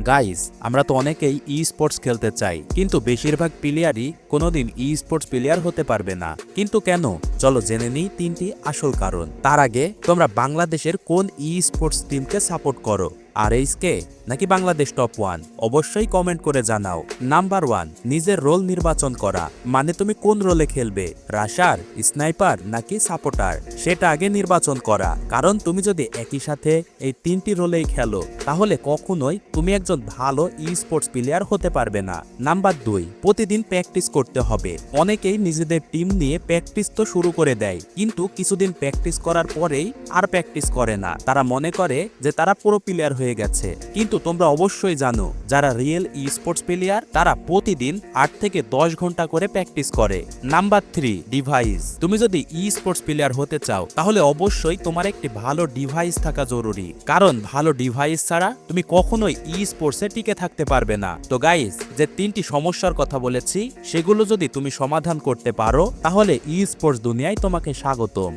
Guys, আমরা তো অনেকেই ই স্পোর্টস খেলতে চাই, কিন্তু বেশিরভাগ প্লেয়ারই কোনোদিন ই স্পোর্টস প্লেয়ার হতে পারবে না। কিন্তু কেন? চলো জেনে নিই 3টি আসল কারণ। তার আগে তোমরা বাংলাদেশের কোন ই স্পোর্টস টিমকে সাপোর্ট করো? RHK নাকি বাংলাদেশ টপ 1? অবশ্যই কমেন্ট করে জানাও। নাম্বার 1, নিজের রোল নির্বাচন করা। মানে তুমি কোন রোলে খেলবে, রাশার, স্নাইপার নাকি সাপোর্টার, সেটা আগে নির্বাচন করা। কারণ তুমি যদি একই সাথে এই 3টি রোলেই খেলো, তাহলে কখনোই তুমি একজন ভালো ই স্পোর্টস প্লেয়ার হতে পারবে না। নাম্বার 2, প্রতিদিন প্র্যাকটিস করতে হবে। অনেকেই নিজেদের টিম নিয়ে প্র্যাকটিস তো শুরু করে দেয়, কিন্তু কিছুদিন প্র্যাকটিস করার পরেই আর প্র্যাকটিস করে না। তারা মনে করে যে তারা প্রো প্লেয়ার হয়ে গেছে। কিন্তু তোমরা অবশ্যই জানো, যারা রিয়েল ই স্পোর্টস প্লেয়ার তারা প্রতিদিন 8 থেকে 10 ঘন্টা করে প্র্যাকটিস করে। Number 3, device. তুমি যদি ই স্পোর্টস প্লেয়ার হতে চাও, তাহলে অবশ্যই তোমার একটি ভালো ডিভাইস থাকা জরুরি। কারণ ভালো ডিভাইস ছাড়া তুমি কখনোই ই স্পোর্টসে টিকে থাকতে পারবে না। তো গাইস, যে 3টি সমস্যার কথা বলেছি, সেগুলো যদি তুমি সমাধান করতে পারো, তাহলে ই স্পোর্টস দুনিয়ায় তোমাকে স্বাগতম।